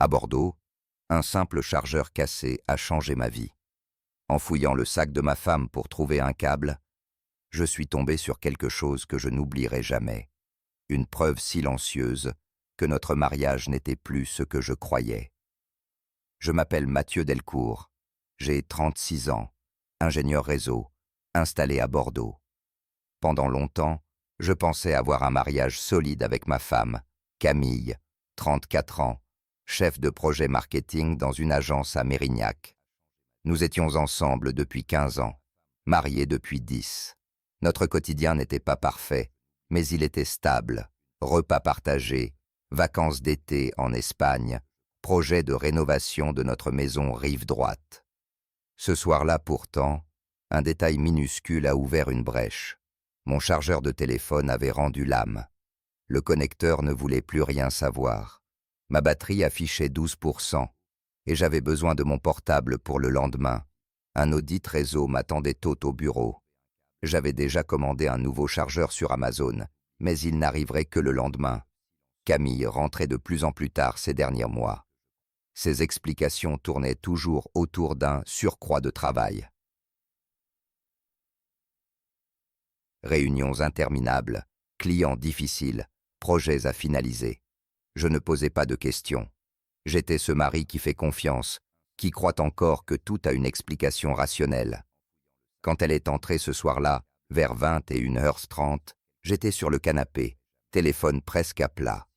À Bordeaux, un simple chargeur cassé a changé ma vie. En fouillant le sac de ma femme pour trouver un câble, je suis tombé sur quelque chose que je n'oublierai jamais. Une preuve silencieuse que notre mariage n'était plus ce que je croyais. Je m'appelle Mathieu Delcourt, j'ai 36 ans, ingénieur réseau, installé à Bordeaux. Pendant longtemps, je pensais avoir un mariage solide avec ma femme, Camille, 34 ans, chef de projet marketing dans une agence à Mérignac. Nous étions ensemble depuis 15 ans, mariés depuis 10. Notre quotidien n'était pas parfait, mais il était stable. Repas partagés, vacances d'été en Espagne, projet de rénovation de notre maison rive droite. Ce soir-là pourtant, un détail minuscule a ouvert une brèche. Mon chargeur de téléphone avait rendu l'âme. Le connecteur ne voulait plus rien savoir. Ma batterie affichait 12%, et j'avais besoin de mon portable pour le lendemain. Un audit réseau m'attendait tôt au bureau. J'avais déjà commandé un nouveau chargeur sur Amazon, mais il n'arriverait que le lendemain. Camille rentrait de plus en plus tard ces derniers mois. Ses explications tournaient toujours autour d'un surcroît de travail. Réunions interminables, clients difficiles, projets à finaliser. Je ne posais pas de questions. J'étais ce mari qui fait confiance, qui croit encore que tout a une explication rationnelle. Quand elle est entrée ce soir-là, vers 21h30, j'étais sur le canapé, téléphone presque à plat.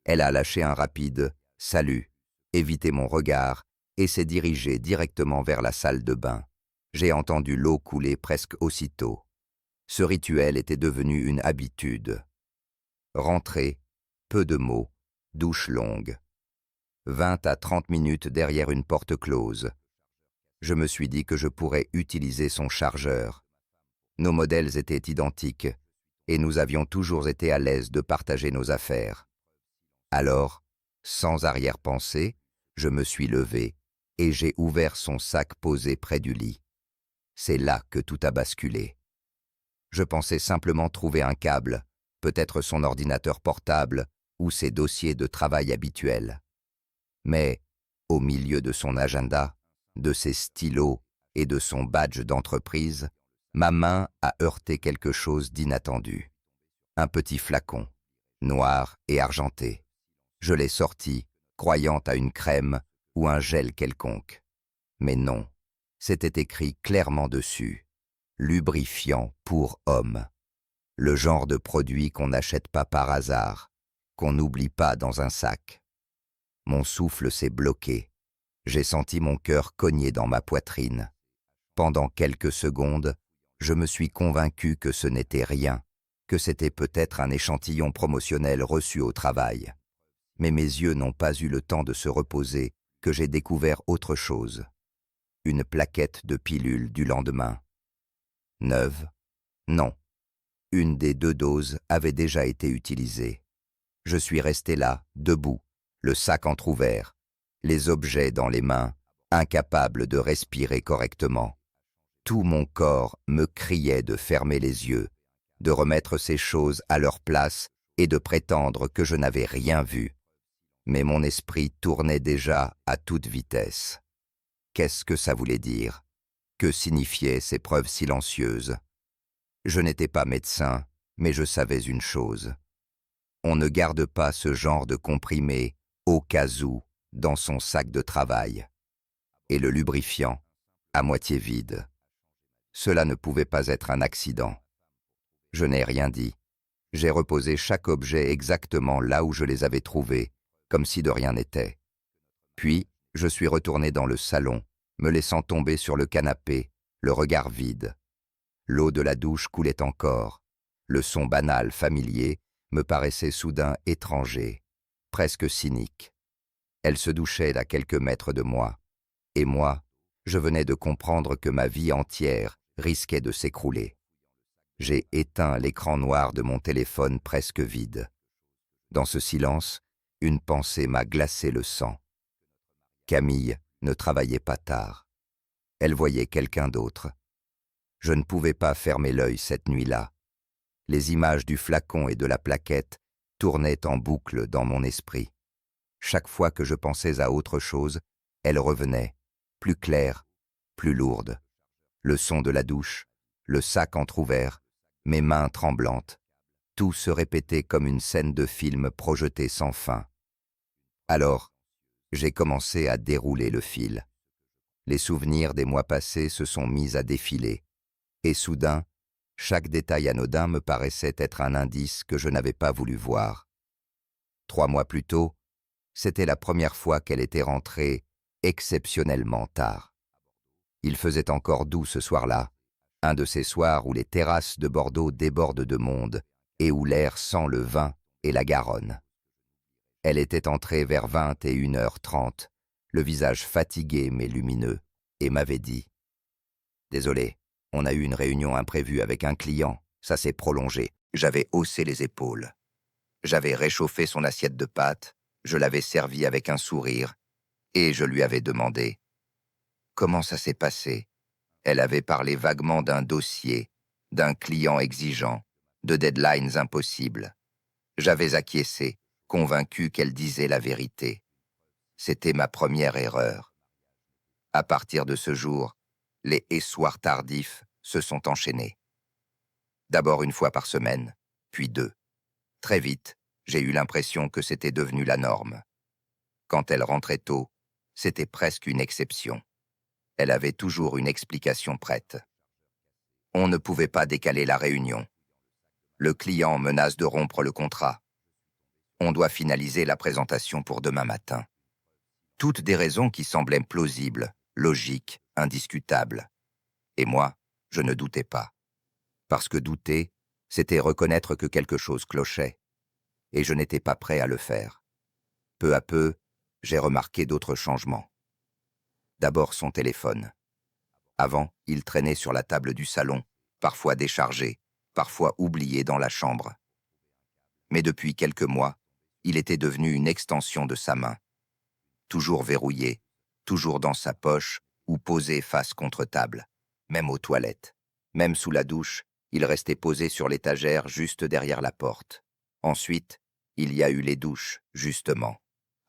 Elle a lâché un rapide « Salut », évité mon regard et s'est dirigée directement vers la salle de bain. J'ai entendu l'eau couler presque aussitôt. Ce rituel était devenu une habitude. Rentrée, peu de mots, douche longue. 20 à 30 minutes derrière une porte close. Je me suis dit que je pourrais utiliser son chargeur. Nos modèles étaient identiques et nous avions toujours été à l'aise de partager nos affaires. Alors, sans arrière-pensée, je me suis levé et j'ai ouvert son sac posé près du lit. C'est là que tout a basculé. Je pensais simplement trouver un câble, peut-être son ordinateur portable ou ses dossiers de travail habituels. Mais, au milieu de son agenda, de ses stylos et de son badge d'entreprise, ma main a heurté quelque chose d'inattendu. Un petit flacon, noir et argenté. Je l'ai sorti, croyant à une crème ou un gel quelconque. Mais non, c'était écrit clairement dessus. Lubrifiant pour homme. Le genre de produit qu'on n'achète pas par hasard, qu'on n'oublie pas dans un sac. Mon souffle s'est bloqué. J'ai senti mon cœur cogner dans ma poitrine. Pendant quelques secondes, je me suis convaincu que ce n'était rien, que c'était peut-être un échantillon promotionnel reçu au travail. Mais mes yeux n'ont pas eu le temps de se reposer que j'ai découvert autre chose. Une plaquette de pilules du lendemain. Neuve? Non. Une des 2 doses avait déjà été utilisée. Je suis resté là, debout, le sac entrouvert, les objets dans les mains, incapable de respirer correctement. Tout mon corps me criait de fermer les yeux, de remettre ces choses à leur place et de prétendre que je n'avais rien vu. Mais mon esprit tournait déjà à toute vitesse. Qu'est-ce que ça voulait dire? Que signifiaient ces preuves silencieuses? Je n'étais pas médecin, mais je savais une chose. On ne garde pas ce genre de comprimé au cas où dans son sac de travail. Et le lubrifiant, à moitié vide. Cela ne pouvait pas être un accident. Je n'ai rien dit. J'ai reposé chaque objet exactement là où je les avais trouvés, comme si de rien n'était. Puis, je suis retourné dans le salon, me laissant tomber sur le canapé, le regard vide. L'eau de la douche coulait encore. Le son banal, familier, me paraissait soudain étranger, presque cynique. Elle se douchait à quelques mètres de moi. Et moi, je venais de comprendre que ma vie entière risquait de s'écrouler. J'ai éteint l'écran noir de mon téléphone presque vide. Dans ce silence, une pensée m'a glacé le sang. Camille ne travaillait pas tard. Elle voyait quelqu'un d'autre. Je ne pouvais pas fermer l'œil cette nuit-là. Les images du flacon et de la plaquette tournaient en boucle dans mon esprit. Chaque fois que je pensais à autre chose, elle revenait, plus claire, plus lourde. Le son de la douche, le sac entrouvert, mes mains tremblantes, tout se répétait comme une scène de film projetée sans fin. Alors, j'ai commencé à dérouler le fil. Les souvenirs des mois passés se sont mis à défiler, et soudain, chaque détail anodin me paraissait être un indice que je n'avais pas voulu voir. 3 mois plus tôt, c'était la première fois qu'elle était rentrée exceptionnellement tard. Il faisait encore doux ce soir-là, un de ces soirs où les terrasses de Bordeaux débordent de monde et où l'air sent le vin et la Garonne. Elle était entrée vers 21h30, le visage fatigué mais lumineux, et m'avait dit « Désolé, on a eu une réunion imprévue avec un client, ça s'est prolongé. » J'avais haussé les épaules. J'avais réchauffé son assiette de pâtes, je l'avais servie avec un sourire, et je lui avais demandé « Comment ça s'est passé ?» Elle avait parlé vaguement d'un dossier, d'un client exigeant, de deadlines impossibles. J'avais acquiescé, convaincu qu'elle disait la vérité. C'était ma première erreur. À partir de ce jour, les essoirs tardifs se sont enchaînés. D'abord 1 fois par semaine, puis 2. Très vite, j'ai eu l'impression que c'était devenu la norme. Quand elle rentrait tôt, c'était presque une exception. Elle avait toujours une explication prête. On ne pouvait pas décaler la réunion. Le client menace de rompre le contrat. On doit finaliser la présentation pour demain matin. Toutes des raisons qui semblaient plausibles, logiques, indiscutables. Et moi, je ne doutais pas. Parce que douter, c'était reconnaître que quelque chose clochait. Et je n'étais pas prêt à le faire. Peu à peu, j'ai remarqué d'autres changements. D'abord son téléphone. Avant, il traînait sur la table du salon, parfois déchargé, parfois oublié dans la chambre. Mais depuis quelques mois, il était devenu une extension de sa main. Toujours verrouillé, toujours dans sa poche ou posé face contre table, même aux toilettes. Même sous la douche, il restait posé sur l'étagère juste derrière la porte. Ensuite, il y a eu les douches, justement.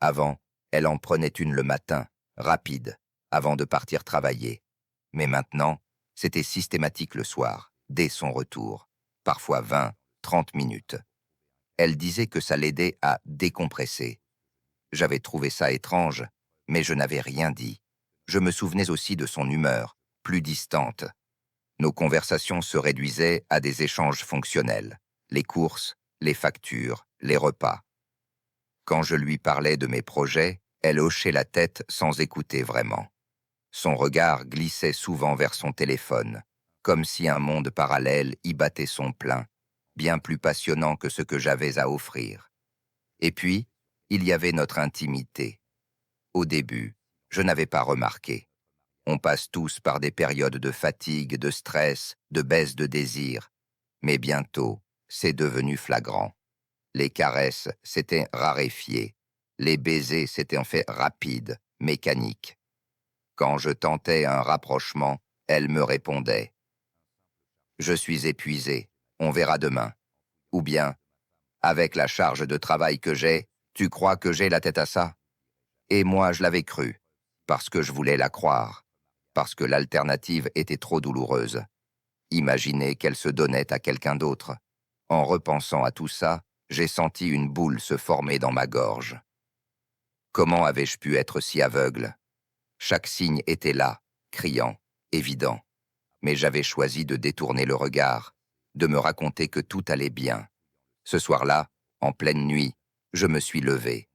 Avant, elle en prenait une le matin, rapide, avant de partir travailler. Mais maintenant, c'était systématique le soir, dès son retour, parfois 20, 30 minutes. Elle disait que ça l'aidait à décompresser. J'avais trouvé ça étrange, mais je n'avais rien dit. Je me souvenais aussi de son humeur, plus distante. Nos conversations se réduisaient à des échanges fonctionnels, les courses, les factures, les repas. Quand je lui parlais de mes projets, elle hochait la tête sans écouter vraiment. Son regard glissait souvent vers son téléphone, comme si un monde parallèle y battait son plein, bien plus passionnant que ce que j'avais à offrir. Et puis, il y avait notre intimité. Au début, je n'avais pas remarqué. On passe tous par des périodes de fatigue, de stress, de baisse de désir. Mais bientôt, c'est devenu flagrant. Les caresses s'étaient raréfiées. Les baisers s'étaient en fait rapides, mécaniques. Quand je tentais un rapprochement, elle me répondait « Je suis épuisé, on verra demain. » Ou bien « Avec la charge de travail que j'ai, tu crois que j'ai la tête à ça ?» Et moi, je l'avais cru, parce que je voulais la croire, parce que l'alternative était trop douloureuse. Imaginer qu'elle se donnait à quelqu'un d'autre. En repensant à tout ça, j'ai senti une boule se former dans ma gorge. Comment avais-je pu être si aveugle? Chaque signe était là, criant, évident. Mais j'avais choisi de détourner le regard, de me raconter que tout allait bien. Ce soir-là, en pleine nuit, je me suis levé.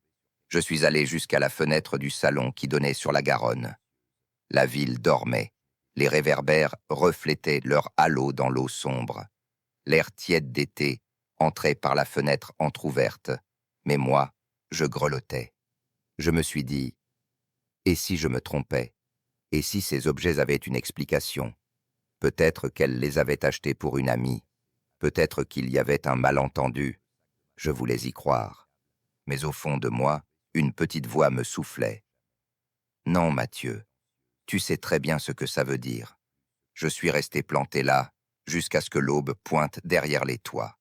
Je suis allé jusqu'à la fenêtre du salon qui donnait sur la Garonne. La ville dormait. Les réverbères reflétaient leur halo dans l'eau sombre. L'air tiède d'été entrait par la fenêtre entr'ouverte. Mais moi, je grelottais. Je me suis dit, et si je me trompais? Et si ces objets avaient une explication? Peut-être qu'elle les avait achetés pour une amie. Peut-être qu'il y avait un malentendu. Je voulais y croire. Mais au fond de moi, une petite voix me soufflait. Non, Mathieu, tu sais très bien ce que ça veut dire. Je suis resté planté là, jusqu'à ce que l'aube pointe derrière les toits.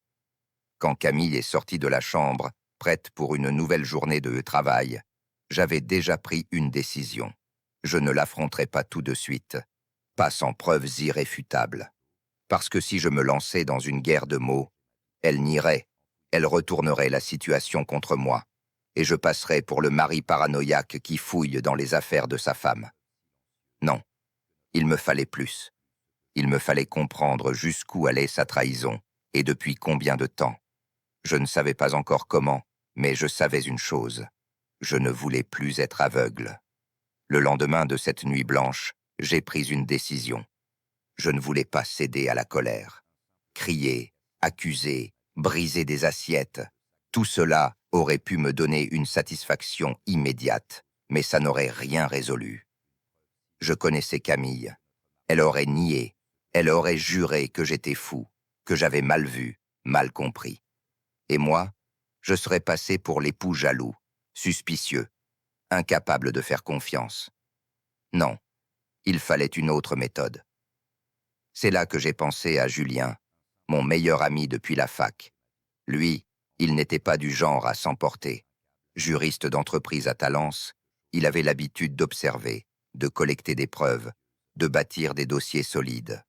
Quand Camille est sortie de la chambre, prête pour une nouvelle journée de travail, j'avais déjà pris une décision. Je ne l'affronterais pas tout de suite, pas sans preuves irréfutables. Parce que si je me lançais dans une guerre de mots, elle nierait, elle retournerait la situation contre moi, et je passerais pour le mari paranoïaque qui fouille dans les affaires de sa femme. Non, il me fallait plus. Il me fallait comprendre jusqu'où allait sa trahison, et depuis combien de temps. Je ne savais pas encore comment, mais je savais une chose. Je ne voulais plus être aveugle. Le lendemain de cette nuit blanche, j'ai pris une décision. Je ne voulais pas céder à la colère. Crier, accuser, briser des assiettes, tout cela aurait pu me donner une satisfaction immédiate, mais ça n'aurait rien résolu. Je connaissais Camille. Elle aurait nié, elle aurait juré que j'étais fou, que j'avais mal vu, mal compris. Et moi, je serais passé pour l'époux jaloux, suspicieux, incapable de faire confiance. Non, il fallait une autre méthode. C'est là que j'ai pensé à Julien, mon meilleur ami depuis la fac. Lui, il n'était pas du genre à s'emporter. Juriste d'entreprise à Talence, il avait l'habitude d'observer, de collecter des preuves, de bâtir des dossiers solides.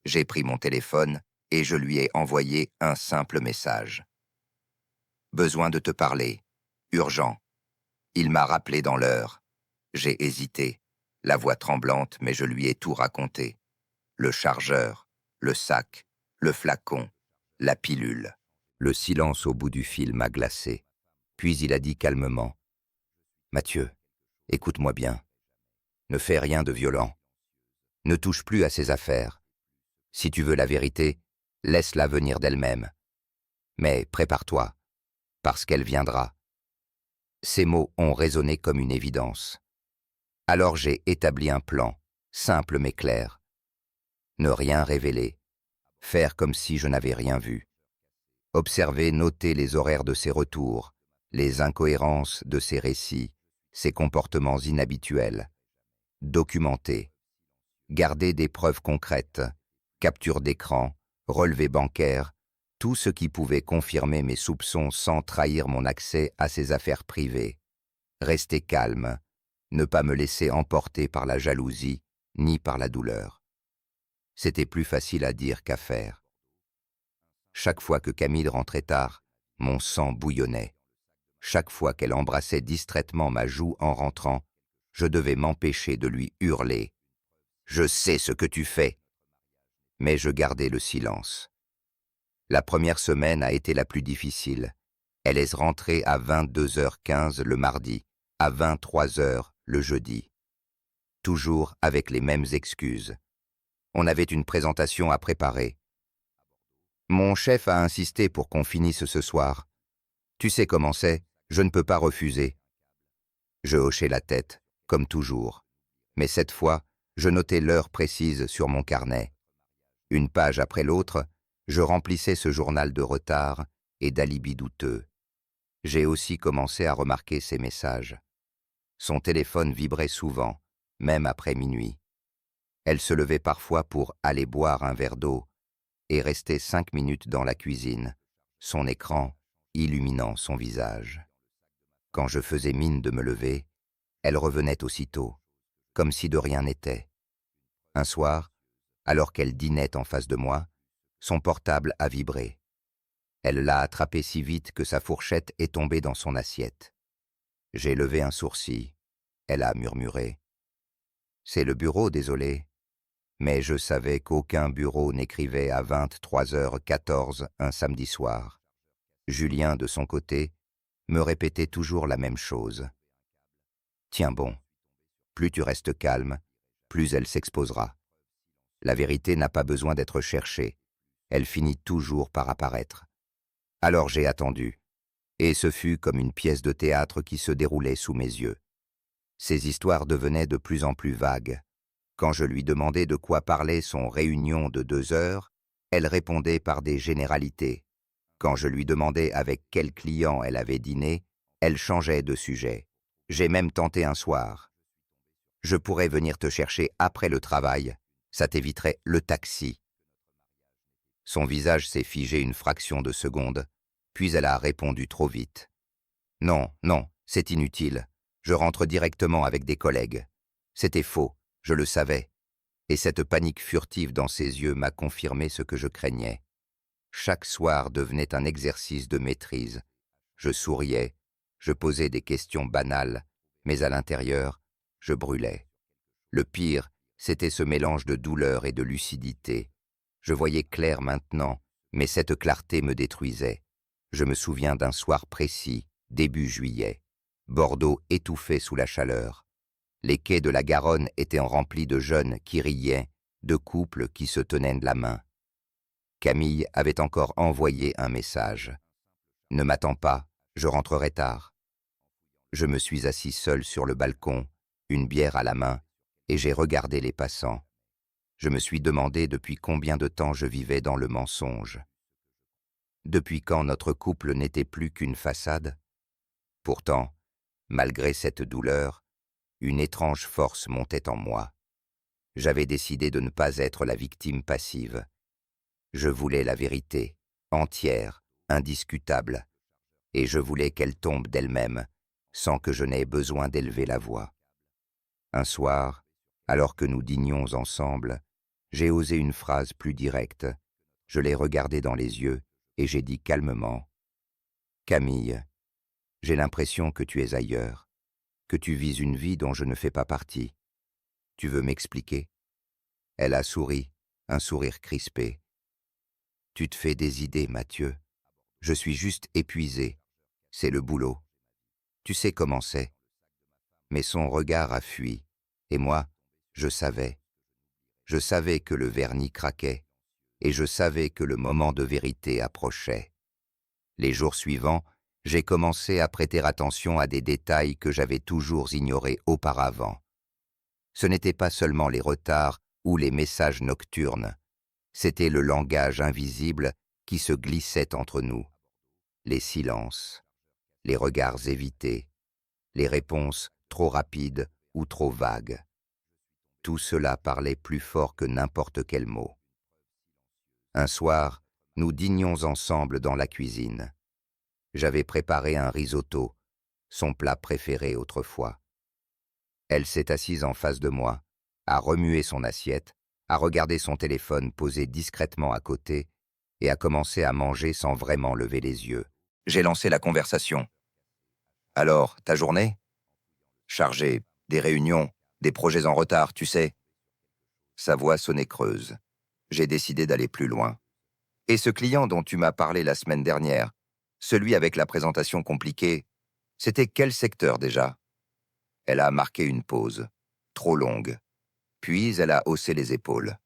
J'ai pris mon téléphone et je lui ai envoyé un simple message. Besoin de te parler. Urgent. Il m'a rappelé dans l'heure. J'ai hésité, la voix tremblante, mais je lui ai tout raconté. Le chargeur, le sac, le flacon, la pilule. Le silence au bout du fil m'a glacé. Puis il a dit calmement. « Mathieu, écoute-moi bien. Ne fais rien de violent. Ne touche plus à ces affaires. Si tu veux la vérité, laisse-la venir d'elle-même. Mais prépare-toi, parce qu'elle viendra. » Ces mots ont résonné comme une évidence. Alors j'ai établi un plan, simple mais clair. Ne rien révéler, faire comme si je n'avais rien vu. Observer, noter les horaires de ses retours, les incohérences de ses récits, ses comportements inhabituels. Documenter. Garder des preuves concrètes, capture d'écran, relevés bancaires, tout ce qui pouvait confirmer mes soupçons sans trahir mon accès à ses affaires privées. Rester calme, ne pas me laisser emporter par la jalousie ni par la douleur. C'était plus facile à dire qu'à faire. Chaque fois que Camille rentrait tard, mon sang bouillonnait. Chaque fois qu'elle embrassait distraitement ma joue en rentrant, je devais m'empêcher de lui hurler. « Je sais ce que tu fais !» Mais je gardais le silence. La première semaine a été la plus difficile. Elle est rentrée à 22h15 le mardi, à 23h le jeudi. Toujours avec les mêmes excuses. On avait une présentation à préparer. Mon chef a insisté pour qu'on finisse ce soir. Tu sais comment c'est, je ne peux pas refuser. Je hochai la tête, comme toujours. Mais cette fois, je notais l'heure précise sur mon carnet. Une page après l'autre, je remplissais ce journal de retard et d'alibis douteux. J'ai aussi commencé à remarquer ses messages. Son téléphone vibrait souvent, même après minuit. Elle se levait parfois pour aller boire un verre d'eau et restait 5 minutes dans la cuisine, son écran illuminant son visage. Quand je faisais mine de me lever, elle revenait aussitôt, comme si de rien n'était. Un soir, alors qu'elle dînait en face de moi, son portable a vibré. Elle l'a attrapé si vite que sa fourchette est tombée dans son assiette. J'ai levé un sourcil. Elle a murmuré. « C'est le bureau, désolé. » Mais je savais qu'aucun bureau n'écrivait à 23h14 un samedi soir. Julien, de son côté, me répétait toujours la même chose. « Tiens bon, plus tu restes calme, plus elle s'exposera. La vérité n'a pas besoin d'être cherchée, elle finit toujours par apparaître. » Alors j'ai attendu, et ce fut comme une pièce de théâtre qui se déroulait sous mes yeux. Ces histoires devenaient de plus en plus vagues. Quand je lui demandais de quoi parlait son réunion de 2 heures, elle répondait par des généralités. Quand je lui demandais avec quel client elle avait dîné, elle changeait de sujet. J'ai même tenté un soir. « Je pourrais venir te chercher après le travail, ça t'éviterait le taxi. » Son visage s'est figé une fraction de seconde, puis elle a répondu trop vite. Non, non, c'est inutile. Je rentre directement avec des collègues. C'était faux, je le savais. Et cette panique furtive dans ses yeux m'a confirmé ce que je craignais. Chaque soir devenait un exercice de maîtrise. Je souriais, je posais des questions banales, mais à l'intérieur, je brûlais. Le pire, c'était ce mélange de douleur et de lucidité. Je voyais clair maintenant, mais cette clarté me détruisait. Je me souviens d'un soir précis, début juillet. Bordeaux étouffait sous la chaleur. Les quais de la Garonne étaient remplis de jeunes qui riaient, de couples qui se tenaient de la main. Camille avait encore envoyé un message. « Ne m'attends pas, je rentrerai tard. » Je me suis assis seul sur le balcon, une bière à la main, et j'ai regardé les passants. Je me suis demandé depuis combien de temps je vivais dans le mensonge. Depuis quand notre couple n'était plus qu'une façade? Pourtant, malgré cette douleur, une étrange force montait en moi. J'avais décidé de ne pas être la victime passive. Je voulais la vérité, entière, indiscutable, et je voulais qu'elle tombe d'elle-même, sans que je n'aie besoin d'élever la voix. Un soir, alors que nous dînions ensemble, j'ai osé une phrase plus directe. Je l'ai regardé dans les yeux et j'ai dit calmement « Camille, j'ai l'impression que tu es ailleurs, que tu vis une vie dont je ne fais pas partie. Tu veux m'expliquer ?» Elle a souri, un sourire crispé. « Tu te fais des idées, Mathieu. Je suis juste épuisé. C'est le boulot. Tu sais comment c'est. » Mais son regard a fui, et moi, je savais. Je savais que le vernis craquait, et je savais que le moment de vérité approchait. Les jours suivants, j'ai commencé à prêter attention à des détails que j'avais toujours ignorés auparavant. Ce n'était pas seulement les retards ou les messages nocturnes, c'était le langage invisible qui se glissait entre nous. Les silences, les regards évités, les réponses trop rapides ou trop vagues. Tout cela parlait plus fort que n'importe quel mot. Un soir, nous dînions ensemble dans la cuisine. J'avais préparé un risotto, son plat préféré autrefois. Elle s'est assise en face de moi, a remué son assiette, a regardé son téléphone posé discrètement à côté et a commencé à manger sans vraiment lever les yeux. J'ai lancé la conversation. « Alors, ta journée ?»« Chargée, des réunions, des projets en retard, tu sais. » Sa voix sonnait creuse. J'ai décidé d'aller plus loin. « Et ce client dont tu m'as parlé la semaine dernière, celui avec la présentation compliquée, c'était quel secteur déjà ?» Elle a marqué une pause, trop longue. Puis elle a haussé les épaules.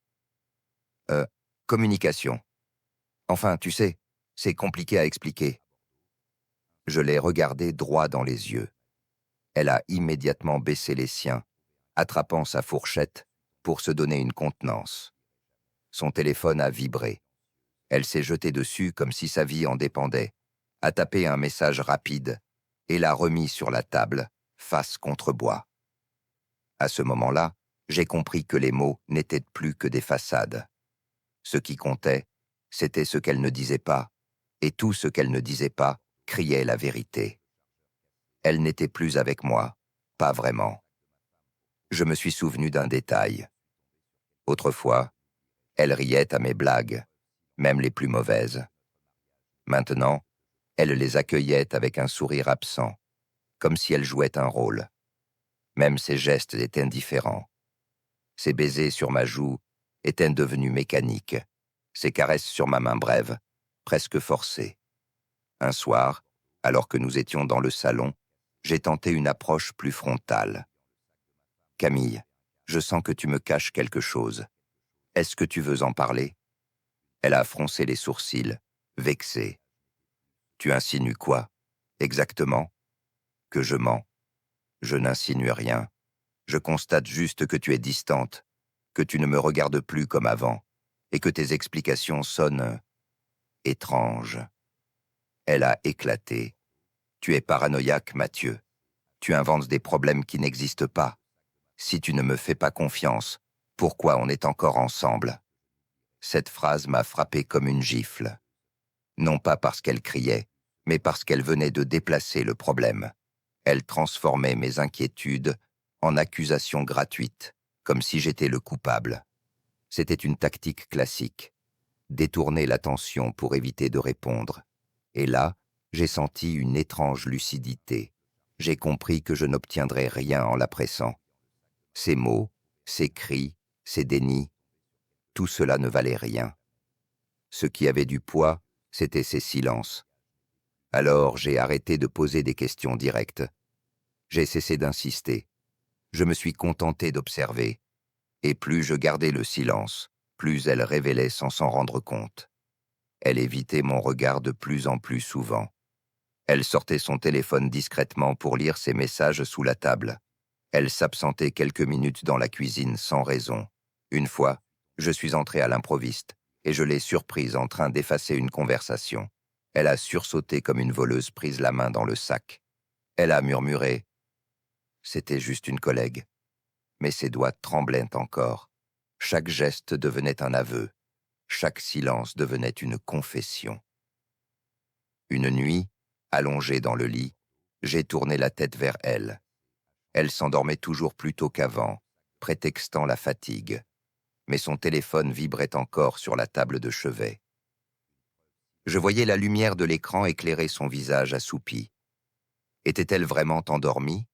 Communication. Enfin, tu sais, c'est compliqué à expliquer. » Je l'ai regardée droit dans les yeux. Elle a immédiatement baissé les siens, attrapant sa fourchette pour se donner une contenance. Son téléphone a vibré. Elle s'est jetée dessus comme si sa vie en dépendait, a tapé un message rapide et l'a remis sur la table, face contre bois. À ce moment-là, j'ai compris que les mots n'étaient plus que des façades. Ce qui comptait, c'était ce qu'elle ne disait pas, et tout ce qu'elle ne disait pas criait la vérité. Elle n'était plus avec moi, pas vraiment. Je me suis souvenu d'un détail. Autrefois, elle riait à mes blagues, même les plus mauvaises. Maintenant, elle les accueillait avec un sourire absent, comme si elle jouait un rôle. Même ses gestes étaient différents. Ses baisers sur ma joue étaient devenus mécaniques, ses caresses sur ma main brève, presque forcées. Un soir, alors que nous étions dans le salon, j'ai tenté une approche plus frontale. « Camille, je sens que tu me caches quelque chose. Est-ce que tu veux en parler ?» Elle a froncé les sourcils, vexée. « Tu insinues quoi, exactement ?»« Que je mens. Je n'insinue rien. Je constate juste que tu es distante, que tu ne me regardes plus comme avant, et que tes explications sonnent étranges. » Elle a éclaté. « Tu es paranoïaque, Mathieu. Tu inventes des problèmes qui n'existent pas. Si tu ne me fais pas confiance, pourquoi on est encore ensemble ?» Cette phrase m'a frappé comme une gifle. Non pas parce qu'elle criait, mais parce qu'elle venait de déplacer le problème. Elle transformait mes inquiétudes en accusations gratuites, comme si j'étais le coupable. C'était une tactique classique, détourner l'attention pour éviter de répondre. Et là, j'ai senti une étrange lucidité. J'ai compris que je n'obtiendrais rien en la pressant. Ses mots, ses cris, ses dénis, tout cela ne valait rien. Ce qui avait du poids, c'était ses silences. Alors j'ai arrêté de poser des questions directes. J'ai cessé d'insister. Je me suis contenté d'observer. Et plus je gardais le silence, plus elle révélait sans s'en rendre compte. Elle évitait mon regard de plus en plus souvent. Elle sortait son téléphone discrètement pour lire ses messages sous la table. Elle s'absentait quelques minutes dans la cuisine sans raison. Une fois, je suis entré à l'improviste et je l'ai surprise en train d'effacer une conversation. Elle a sursauté comme une voleuse prise la main dans le sac. Elle a murmuré « C'était juste une collègue ». Mais ses doigts tremblaient encore. Chaque geste devenait un aveu. Chaque silence devenait une confession. Une nuit, allongée dans le lit, j'ai tourné la tête vers elle. Elle s'endormait toujours plus tôt qu'avant, prétextant la fatigue. Mais son téléphone vibrait encore sur la table de chevet. Je voyais la lumière de l'écran éclairer son visage assoupi. Était-elle vraiment endormie?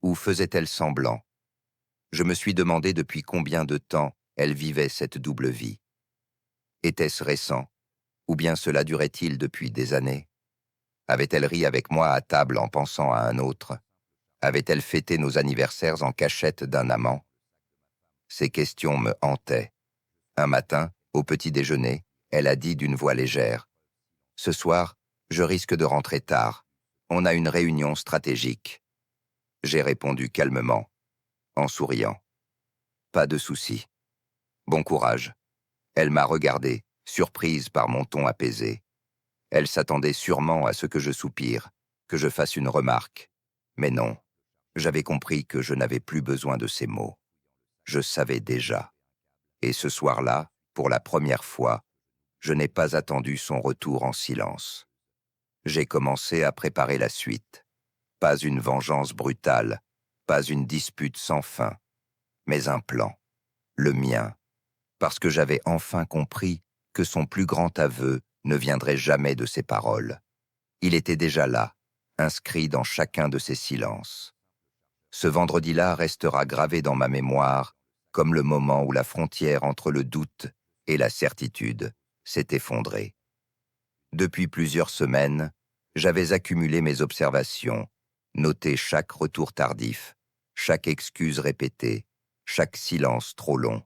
Ou faisait-elle semblant? Je me suis demandé depuis combien de temps elle vivait cette double vie. Était-ce récent? Ou bien cela durait-il depuis des années? Avait-elle ri avec moi à table en pensant à un autre? Avait-elle fêté nos anniversaires en cachette d'un amant? Ces questions me hantaient. Un matin, au petit déjeuner, elle a dit d'une voix légère « Ce soir, je risque de rentrer tard. On a une réunion stratégique. » J'ai répondu calmement, en souriant. « Pas de souci. Bon courage. » Elle m'a regardé, surprise par mon ton apaisé. Elle s'attendait sûrement à ce que je soupire, que je fasse une remarque. Mais non, j'avais compris que je n'avais plus besoin de ces mots. Je savais déjà. Et ce soir-là, pour la première fois, je n'ai pas attendu son retour en silence. J'ai commencé à préparer la suite. Pas une vengeance brutale, pas une dispute sans fin, mais un plan, le mien, parce que j'avais enfin compris que son plus grand aveu ne viendrait jamais de ses paroles. Il était déjà là, inscrit dans chacun de ses silences. Ce vendredi-là restera gravé dans ma mémoire comme le moment où la frontière entre le doute et la certitude s'est effondrée. Depuis plusieurs semaines, j'avais accumulé mes observations, noté chaque retour tardif, chaque excuse répétée, chaque silence trop long.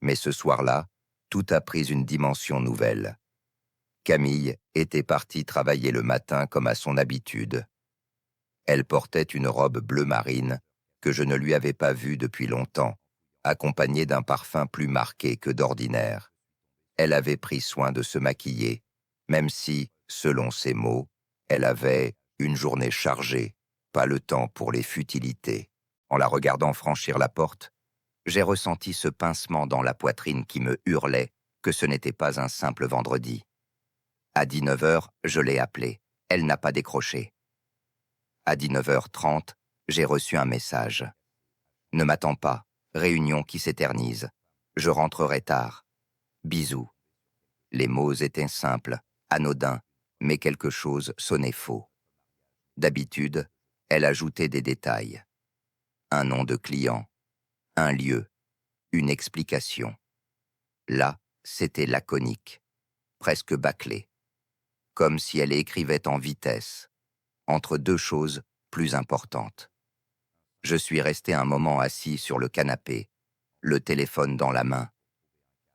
Mais ce soir-là, tout a pris une dimension nouvelle. Camille était partie travailler le matin comme à son habitude. Elle portait une robe bleu marine que je ne lui avais pas vue depuis longtemps, accompagnée d'un parfum plus marqué que d'ordinaire. Elle avait pris soin de se maquiller, même si, selon ses mots, elle avait une journée chargée, pas le temps pour les futilités. En la regardant franchir la porte, j'ai ressenti ce pincement dans la poitrine qui me hurlait que ce n'était pas un simple vendredi. À 19h, je l'ai appelée. Elle n'a pas décroché. À 19h30, j'ai reçu un message. « Ne m'attends pas, réunion qui s'éternise. Je rentrerai tard. Bisous. » Les mots étaient simples, anodins, mais quelque chose sonnait faux. D'habitude, elle ajoutait des détails. Un nom de client, un lieu, une explication. Là, c'était laconique, presque bâclé, comme si elle écrivait en vitesse, entre deux choses plus importantes. Je suis resté un moment assis sur le canapé, le téléphone dans la main.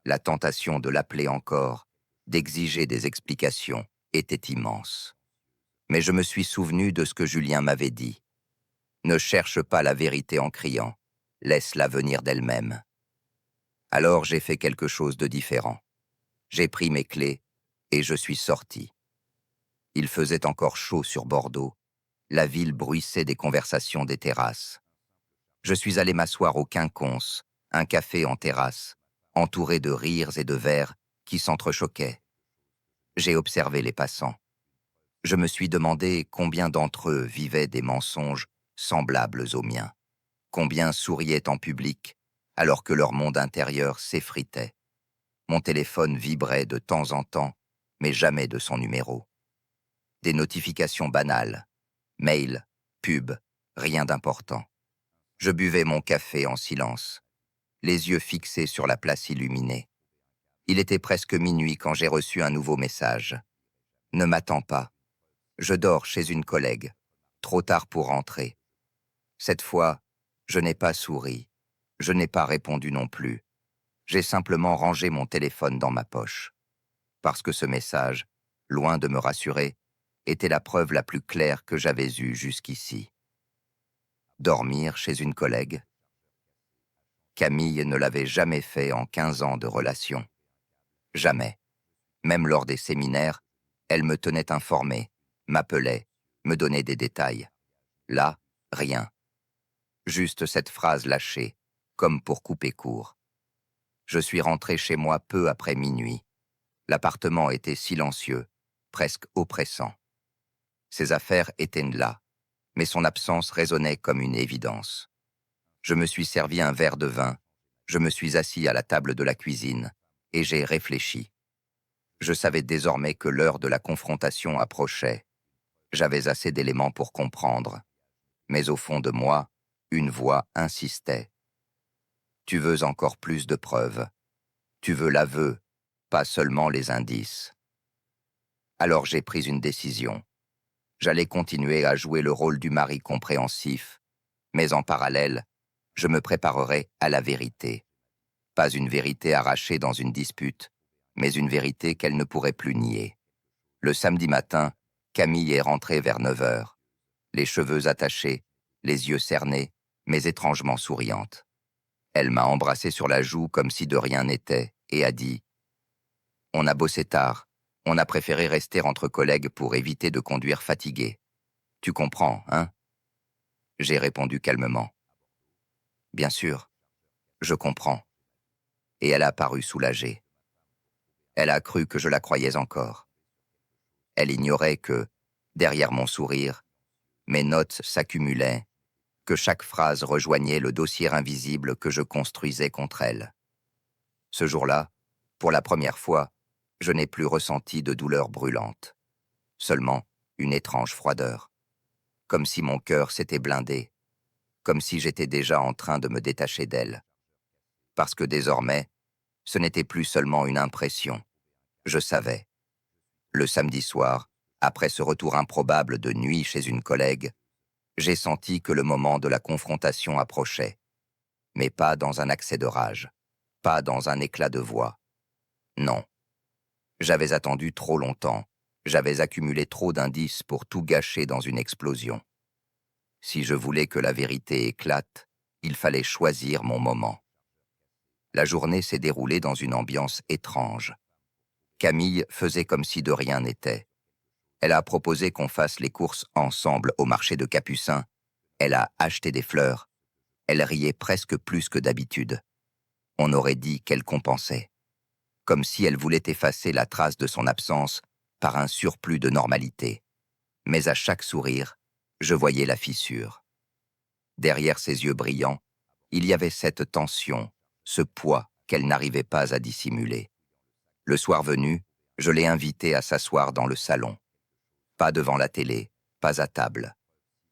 La tentation de l'appeler encore, d'exiger des explications, était immense. Mais je me suis souvenu de ce que Julien m'avait dit. Ne cherche pas la vérité en criant, laisse-la venir d'elle-même. Alors j'ai fait quelque chose de différent. J'ai pris mes clés et je suis sorti. Il faisait encore chaud sur Bordeaux. La ville bruissait des conversations des terrasses. Je suis allé m'asseoir au Quinconce, un café en terrasse, entouré de rires et de verres qui s'entrechoquaient. J'ai observé les passants. Je me suis demandé combien d'entre eux vivaient des mensonges semblables aux miens. Combien souriaient en public alors que leur monde intérieur s'effritait. Mon téléphone vibrait de temps en temps, mais jamais de son numéro. Des notifications banales, mails, pubs, rien d'important. Je buvais mon café en silence, les yeux fixés sur la place illuminée. Il était presque minuit quand j'ai reçu un nouveau message. Ne m'attends pas. Je dors chez une collègue. Trop tard pour rentrer. Cette fois, je n'ai pas souri. Je n'ai pas répondu non plus. J'ai simplement rangé mon téléphone dans ma poche. Parce que ce message, loin de me rassurer, était la preuve la plus claire que j'avais eue jusqu'ici. Dormir chez une collègue? Camille ne l'avait jamais fait en 15 ans de relation. Jamais. Même lors des séminaires, elle me tenait informé, m'appelait, me donnait des détails. Là, rien. Juste cette phrase lâchée, comme pour couper court. Je suis rentré chez moi peu après minuit. L'appartement était silencieux, presque oppressant. Ses affaires étaient là, mais son absence résonnait comme une évidence. Je me suis servi un verre de vin, je me suis assis à la table de la cuisine, et j'ai réfléchi. Je savais désormais que l'heure de la confrontation approchait. J'avais assez d'éléments pour comprendre. Mais au fond de moi, une voix insistait. Tu veux encore plus de preuves. Tu veux l'aveu, pas seulement les indices. Alors j'ai pris une décision. J'allais continuer à jouer le rôle du mari compréhensif, mais en parallèle, je me préparerais à la vérité. Pas une vérité arrachée dans une dispute, mais une vérité qu'elle ne pourrait plus nier. Le samedi matin, Camille est rentrée vers 9 heures, les cheveux attachés, les yeux cernés, mais étrangement souriante. Elle m'a embrassé sur la joue comme si de rien n'était et a dit « On a bossé tard, on a préféré rester entre collègues pour éviter de conduire fatigué. Tu comprends, hein ?» J'ai répondu calmement « Bien sûr, je comprends. » Et elle a paru soulagée. Elle a cru que je la croyais encore. Elle ignorait que, derrière mon sourire, mes notes s'accumulaient, que chaque phrase rejoignait le dossier invisible que je construisais contre elle. Ce jour-là, pour la première fois, je n'ai plus ressenti de douleur brûlante. Seulement une étrange froideur. Comme si mon cœur s'était blindé. Comme si j'étais déjà en train de me détacher d'elle. Parce que désormais, ce n'était plus seulement une impression. Je savais. Le samedi soir, après ce retour improbable de nuit chez une collègue, j'ai senti que le moment de la confrontation approchait. Mais pas dans un accès de rage. Pas dans un éclat de voix. Non. J'avais attendu trop longtemps. J'avais accumulé trop d'indices pour tout gâcher dans une explosion. Si je voulais que la vérité éclate, il fallait choisir mon moment. La journée s'est déroulée dans une ambiance étrange. Camille faisait comme si de rien n'était. Elle a proposé qu'on fasse les courses ensemble au marché de Capucin. Elle a acheté des fleurs. Elle riait presque plus que d'habitude. On aurait dit qu'elle compensait. Comme si elle voulait effacer la trace de son absence par un surplus de normalité. Mais à chaque sourire, je voyais la fissure. Derrière ses yeux brillants, il y avait cette tension, ce poids qu'elle n'arrivait pas à dissimuler. Le soir venu, je l'ai invitée à s'asseoir dans le salon. Pas devant la télé, pas à table.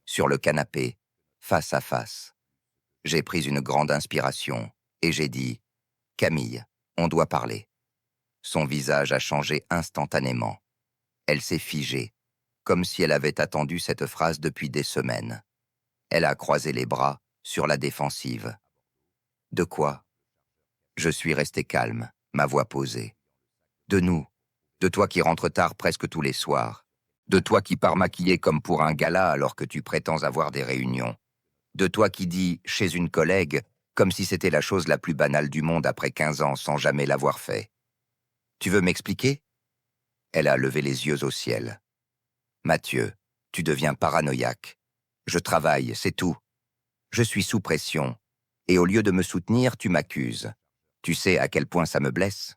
Sur le canapé, face à face. J'ai pris une grande inspiration et j'ai dit « Camille, on doit parler ». Son visage a changé instantanément. Elle s'est figée, comme si elle avait attendu cette phrase depuis des semaines. Elle a croisé les bras, sur la défensive. « De quoi ?» Je suis resté calme, ma voix posée. « De nous, de toi qui rentres tard presque tous les soirs, de toi qui pars maquillée comme pour un gala alors que tu prétends avoir des réunions, de toi qui dis chez une collègue comme si c'était la chose la plus banale du monde après 15 ans sans jamais l'avoir fait. Tu veux m'expliquer ?» Elle a levé les yeux au ciel. « Mathieu, tu deviens paranoïaque. Je travaille, c'est tout. Je suis sous pression. Et au lieu de me soutenir, tu m'accuses. Tu sais à quel point ça me blesse ?»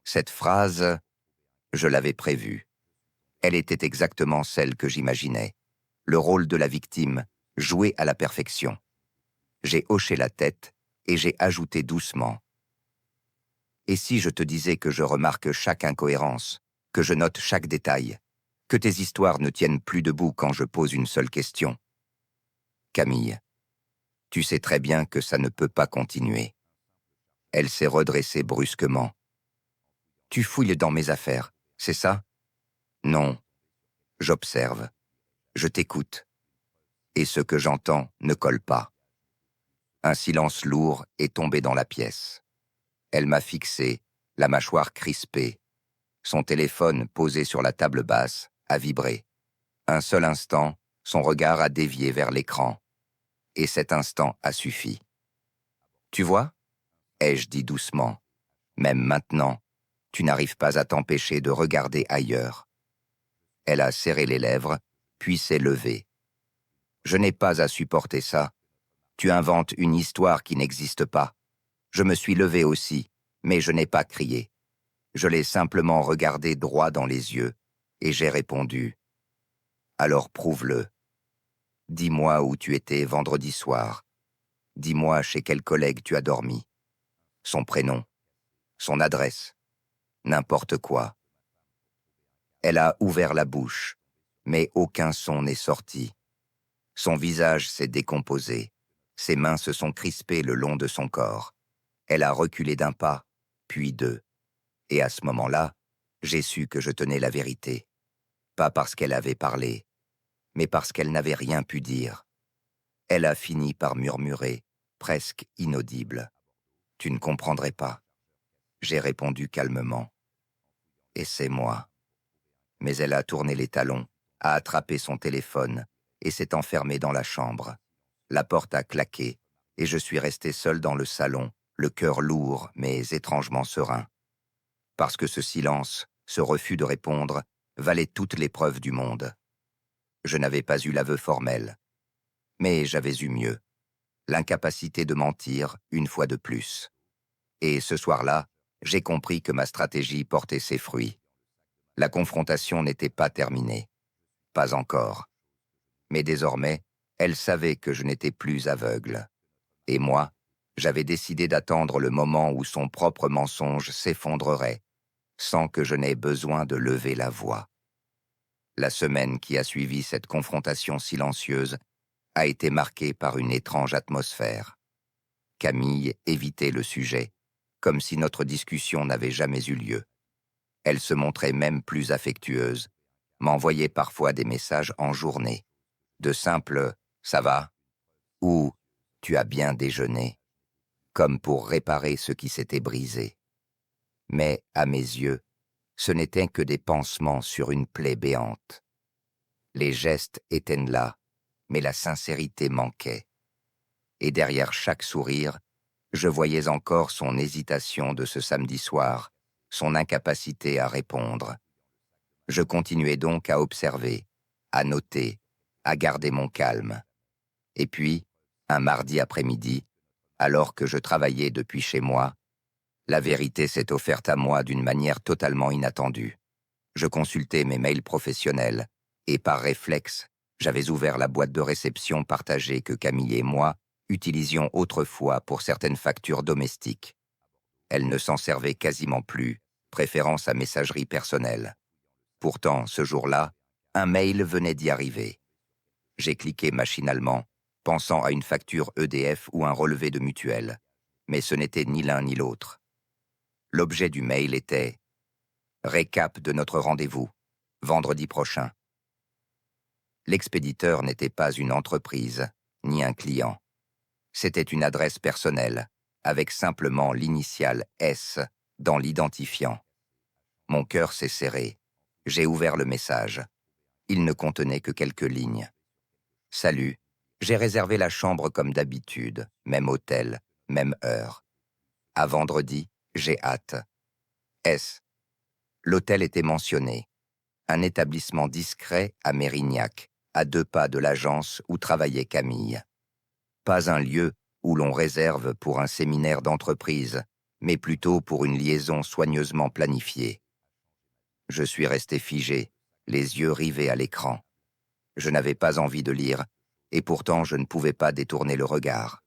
Cette phrase, je l'avais prévue. Elle était exactement celle que j'imaginais. Le rôle de la victime, joué à la perfection. J'ai hoché la tête et j'ai ajouté doucement. Et si je te disais que je remarque chaque incohérence, que je note chaque détail, que tes histoires ne tiennent plus debout quand je pose une seule question? Camille, tu sais très bien que ça ne peut pas continuer. Elle s'est redressée brusquement. Tu fouilles dans mes affaires, c'est ça? Non. J'observe. Je t'écoute. Et ce que j'entends ne colle pas. Un silence lourd est tombé dans la pièce. Elle m'a fixé, la mâchoire crispée. Son téléphone posé sur la table basse a vibré. Un seul instant, son regard a dévié vers l'écran. Et cet instant a suffi. Tu vois? Ai-je dit doucement. Même maintenant, tu n'arrives pas à t'empêcher de regarder ailleurs. Elle a serré les lèvres, puis s'est levée. Je n'ai pas à supporter ça. Tu inventes une histoire qui n'existe pas. Je me suis levé aussi, mais je n'ai pas crié. Je l'ai simplement regardé droit dans les yeux, et j'ai répondu. Alors prouve-le. Dis-moi où tu étais vendredi soir. Dis-moi chez quel collègue tu as dormi. Son prénom, son adresse, n'importe quoi. Elle a ouvert la bouche, mais aucun son n'est sorti. Son visage s'est décomposé. Ses mains se sont crispées le long de son corps. Elle a reculé d'un pas, puis deux. Et à ce moment-là, j'ai su que je tenais la vérité. Pas parce qu'elle avait parlé, mais parce qu'elle n'avait rien pu dire. Elle a fini par murmurer, presque inaudible. « Tu ne comprendrais pas. » J'ai répondu calmement. « Et c'est moi. » Mais elle a tourné les talons, a attrapé son téléphone et s'est enfermée dans la chambre. La porte a claqué et je suis resté seul dans le salon, le cœur lourd mais étrangement serein. Parce que ce silence, ce refus de répondre, valait toutes les preuves du monde. Je n'avais pas eu l'aveu formel. Mais j'avais eu mieux. L'incapacité de mentir une fois de plus. Et ce soir-là, j'ai compris que ma stratégie portait ses fruits. La confrontation n'était pas terminée. Pas encore. Mais désormais, elle savait que je n'étais plus aveugle. Et moi, j'avais décidé d'attendre le moment où son propre mensonge s'effondrerait, sans que je n'aie besoin de lever la voix. La semaine qui a suivi cette confrontation silencieuse a été marquée par une étrange atmosphère. Camille évitait le sujet, comme si notre discussion n'avait jamais eu lieu. Elle se montrait même plus affectueuse, m'envoyait parfois des messages en journée, de simples « ça va » ou « tu as bien déjeuné », comme pour réparer ce qui s'était brisé. Mais, à mes yeux, ce n'étaient que des pansements sur une plaie béante. Les gestes étaient là, mais la sincérité manquait. Et derrière chaque sourire, je voyais encore son hésitation de ce samedi soir, son incapacité à répondre. Je continuais donc à observer, à noter, à garder mon calme. Et puis, un mardi après-midi, alors que je travaillais depuis chez moi, la vérité s'est offerte à moi d'une manière totalement inattendue. Je consultais mes mails professionnels, et par réflexe, j'avais ouvert la boîte de réception partagée que Camille et moi utilisions autrefois pour certaines factures domestiques. Elle ne s'en servait quasiment plus, préférant sa messagerie personnelle. Pourtant, ce jour-là, un mail venait d'y arriver. J'ai cliqué machinalement, pensant à une facture EDF ou un relevé de mutuelle, mais ce n'était ni l'un ni l'autre. L'objet du mail était « Récap de notre rendez-vous, vendredi prochain ». L'expéditeur n'était pas une entreprise, ni un client. C'était une adresse personnelle, avec simplement l'initiale S dans l'identifiant. Mon cœur s'est serré. J'ai ouvert le message. Il ne contenait que quelques lignes. « Salut, j'ai réservé la chambre comme d'habitude, même hôtel, même heure. À vendredi, j'ai hâte. S. » L'hôtel était mentionné. Un établissement discret à Mérignac, à 2 pas de l'agence où travaillait Camille. Pas un lieu où l'on réserve pour un séminaire d'entreprise, mais plutôt pour une liaison soigneusement planifiée. Je suis resté figé, les yeux rivés à l'écran. Je n'avais pas envie de lire, et pourtant je ne pouvais pas détourner le regard.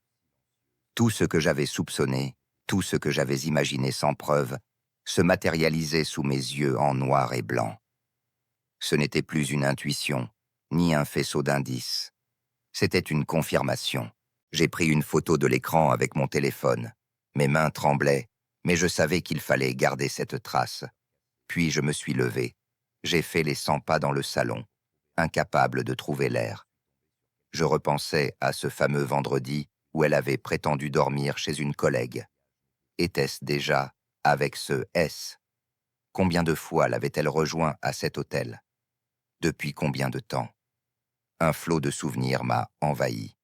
Tout ce que j'avais soupçonné, tout ce que j'avais imaginé sans preuve, se matérialisait sous mes yeux en noir et blanc. Ce n'était plus une intuition, ni un faisceau d'indices. C'était une confirmation. J'ai pris une photo de l'écran avec mon téléphone. Mes mains tremblaient, mais je savais qu'il fallait garder cette trace. Puis je me suis levé. J'ai fait les 100 pas dans le salon, incapable de trouver l'air. Je repensais à ce fameux vendredi où elle avait prétendu dormir chez une collègue. Était-ce déjà avec ce S? Combien de fois l'avait-elle rejoint à cet hôtel? Depuis combien de temps? Un flot de souvenirs m'a envahi.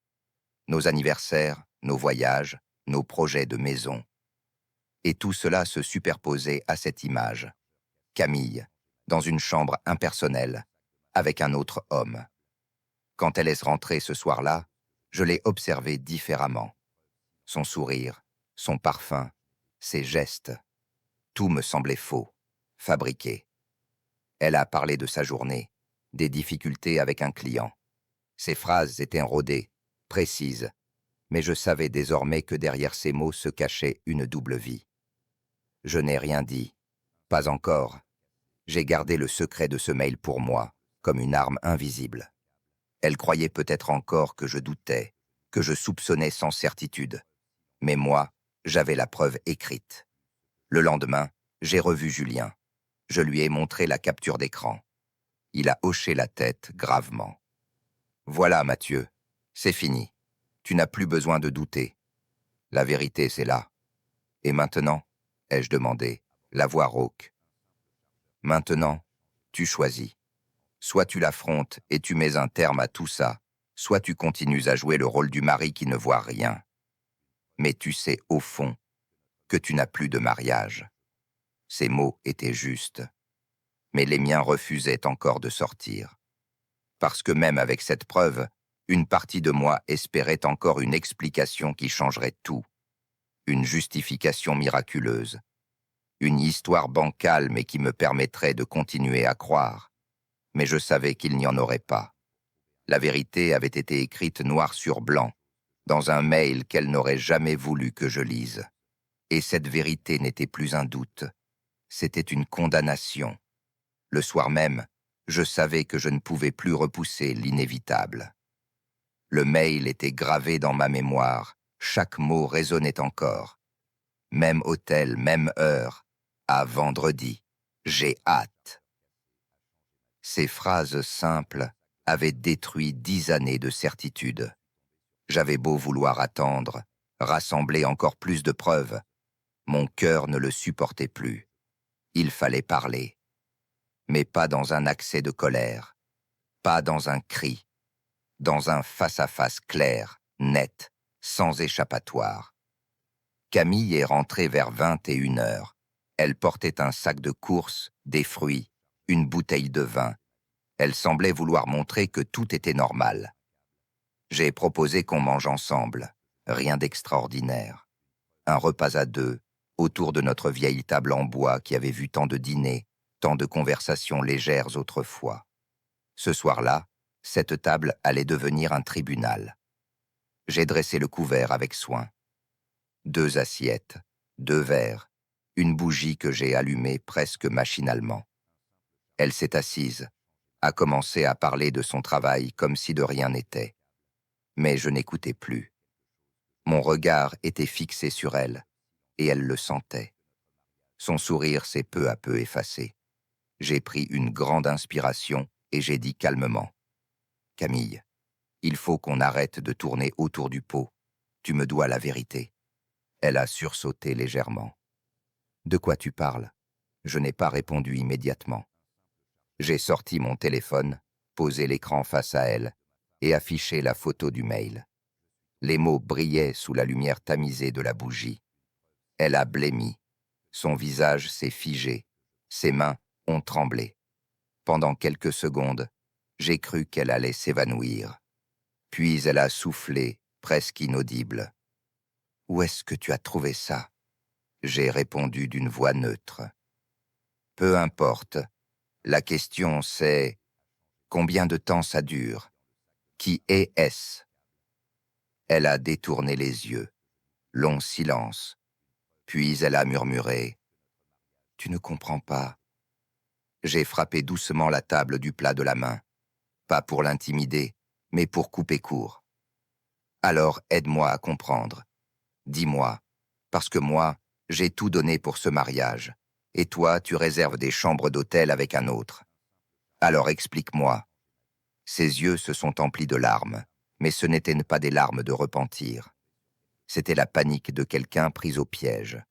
Nos anniversaires, nos voyages, nos projets de maison. Et tout cela se superposait à cette image. Camille, dans une chambre impersonnelle, avec un autre homme. Quand elle est rentrée ce soir-là, je l'ai observée différemment. Son sourire, son parfum, ses gestes. Tout me semblait faux, fabriqué. Elle a parlé de sa journée, des difficultés avec un client. Ses phrases étaient rodées, précises, mais je savais désormais que derrière ces mots se cachait une double vie. Je n'ai rien dit, pas encore. J'ai gardé le secret de ce mail pour moi, comme une arme invisible. Elle croyait peut-être encore que je doutais, que je soupçonnais sans certitude. Mais moi, j'avais la preuve écrite. Le lendemain, j'ai revu Julien. Je lui ai montré la capture d'écran. Il a hoché la tête gravement. « Voilà, Mathieu, c'est fini. Tu n'as plus besoin de douter. La vérité, c'est là. Et maintenant ?» ai-je demandé, la voix rauque. « Maintenant, tu choisis. Soit tu l'affrontes et tu mets un terme à tout ça, soit tu continues à jouer le rôle du mari qui ne voit rien. Mais tu sais, au fond, que tu n'as plus de mariage. » Ces mots étaient justes, mais les miens refusaient encore de sortir. Parce que même avec cette preuve, une partie de moi espérait encore une explication qui changerait tout, une justification miraculeuse, une histoire bancale mais qui me permettrait de continuer à croire. Mais je savais qu'il n'y en aurait pas. La vérité avait été écrite noir sur blanc, dans un mail qu'elle n'aurait jamais voulu que je lise. Et cette vérité n'était plus un doute, c'était une condamnation. Le soir même, je savais que je ne pouvais plus repousser l'inévitable. Le mail était gravé dans ma mémoire, chaque mot résonnait encore. Même hôtel, même heure, à vendredi, j'ai hâte. Ces phrases simples avaient détruit 10 années de certitude. J'avais beau vouloir attendre, rassembler encore plus de preuves. Mon cœur ne le supportait plus. Il fallait parler. Mais pas dans un accès de colère, pas dans un cri, dans un face-à-face clair, net, sans échappatoire. Camille est rentrée vers 21 heures. Elle portait un sac de course, des fruits, une bouteille de vin. Elle semblait vouloir montrer que tout était normal. J'ai proposé qu'on mange ensemble, rien d'extraordinaire. Un repas à deux, autour de notre vieille table en bois qui avait vu tant de dîners, tant de conversations légères autrefois. Ce soir-là, cette table allait devenir un tribunal. J'ai dressé le couvert avec soin. 2 assiettes, 2 verres, une bougie que j'ai allumée presque machinalement. Elle s'est assise, a commencé à parler de son travail comme si de rien n'était. Mais je n'écoutais plus. Mon regard était fixé sur elle, et elle le sentait. Son sourire s'est peu à peu effacé. J'ai pris une grande inspiration et j'ai dit calmement : « Camille, il faut qu'on arrête de tourner autour du pot. Tu me dois la vérité. » Elle a sursauté légèrement. « De quoi tu parles ?» Je n'ai pas répondu immédiatement. J'ai sorti mon téléphone, posé l'écran face à elle et affiché la photo du mail. Les mots brillaient sous la lumière tamisée de la bougie. Elle a blêmi. Son visage s'est figé. Ses mains ont tremblé. Pendant quelques secondes, j'ai cru qu'elle allait s'évanouir. Puis elle a soufflé, presque inaudible. « Où est-ce que tu as trouvé ça ?» J'ai répondu d'une voix neutre. « Peu importe. La question c'est, combien de temps ça dure? Qui est-ce? Elle a détourné les yeux. Long silence. Puis elle a murmuré. Tu ne comprends pas. J'ai frappé doucement la table du plat de la main. Pas pour l'intimider, mais pour couper court. Alors aide-moi à comprendre. Dis-moi, parce que moi, j'ai tout donné pour ce mariage, et toi, tu réserves des chambres d'hôtel avec un autre. Alors explique-moi. Ses yeux se sont emplis de larmes, mais ce n'étaient pas des larmes de repentir. C'était la panique de quelqu'un pris au piège.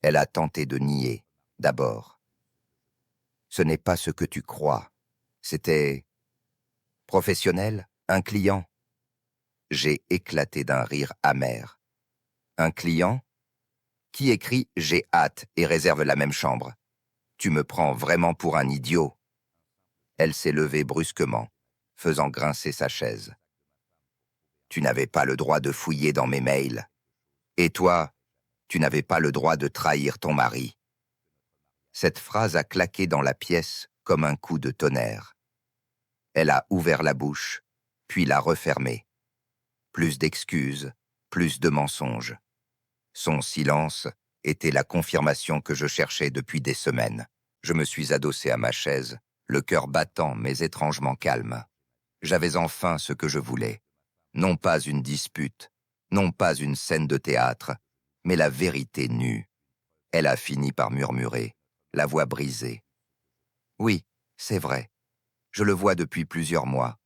Elle a tenté de nier, d'abord. Ce n'est pas ce que tu crois. C'était professionnel, un client. J'ai éclaté d'un rire amer. Un client? Qui écrit « J'ai hâte » et réserve la même chambre? Tu me prends vraiment pour un idiot. Elle s'est levée brusquement, faisant grincer sa chaise. Tu n'avais pas le droit de fouiller dans mes mails. Et toi, tu n'avais pas le droit de trahir ton mari. Cette phrase a claqué dans la pièce comme un coup de tonnerre. Elle a ouvert la bouche, puis l'a refermée. Plus d'excuses, plus de mensonges. Son silence était la confirmation que je cherchais depuis des semaines. Je me suis adossé à ma chaise, le cœur battant mais étrangement calme. J'avais enfin ce que je voulais. Non pas une dispute, non pas une scène de théâtre, mais la vérité nue. Elle a fini par murmurer, la voix brisée. Oui, c'est vrai. Je le vois depuis plusieurs mois.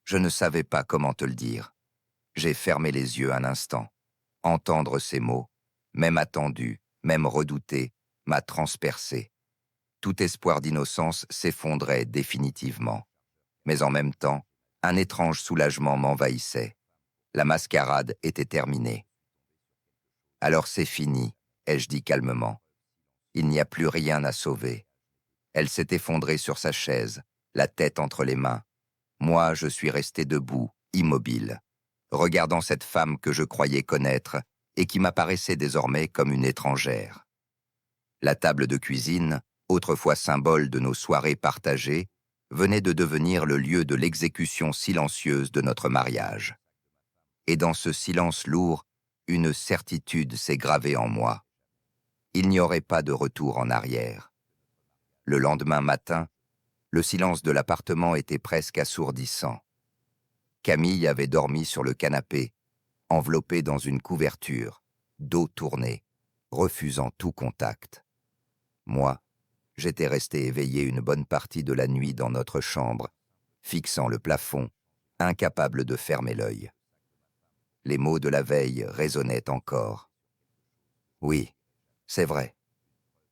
Je ne savais pas comment te le dire. J'ai fermé les yeux un instant. Entendre ces mots, même attendus, même redoutés, m'a transpercé. Tout espoir d'innocence s'effondrait définitivement. Mais en même temps, un étrange soulagement m'envahissait. La mascarade était terminée. Alors c'est fini, ai-je dit calmement. Il n'y a plus rien à sauver. Elle s'est effondrée sur sa chaise, la tête entre les mains. Moi, je suis resté debout, immobile, regardant cette femme que je croyais connaître et qui m'apparaissait désormais comme une étrangère. La table de cuisine, autrefois symbole de nos soirées partagées, venait de devenir le lieu de l'exécution silencieuse de notre mariage. Et dans ce silence lourd, une certitude s'est gravée en moi. Il n'y aurait pas de retour en arrière. Le lendemain matin, le silence de l'appartement était presque assourdissant. Camille avait dormi sur le canapé, enveloppée dans une couverture, dos tourné, refusant tout contact. Moi, j'étais resté éveillé une bonne partie de la nuit dans notre chambre, fixant le plafond, incapable de fermer l'œil. Les mots de la veille résonnaient encore. Oui, c'est vrai.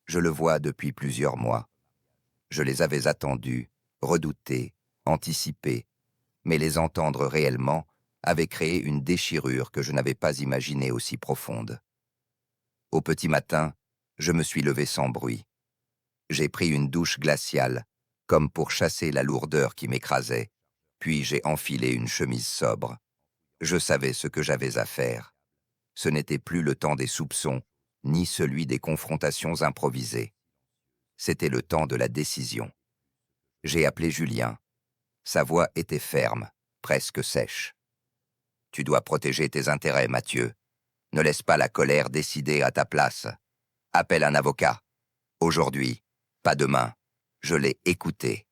Je le vois depuis plusieurs mois. Je les avais attendus, redoutés, anticipés, mais les entendre réellement avait créé une déchirure que je n'avais pas imaginée aussi profonde. Au petit matin, je me suis levé sans bruit. J'ai pris une douche glaciale, comme pour chasser la lourdeur qui m'écrasait, puis j'ai enfilé une chemise sobre. Je savais ce que j'avais à faire. Ce n'était plus le temps des soupçons, ni celui des confrontations improvisées. C'était le temps de la décision. J'ai appelé Julien. Sa voix était ferme, presque sèche. « Tu dois protéger tes intérêts, Mathieu. Ne laisse pas la colère décider à ta place. Appelle un avocat. Aujourd'hui, pas demain. Je l'ai écouté. »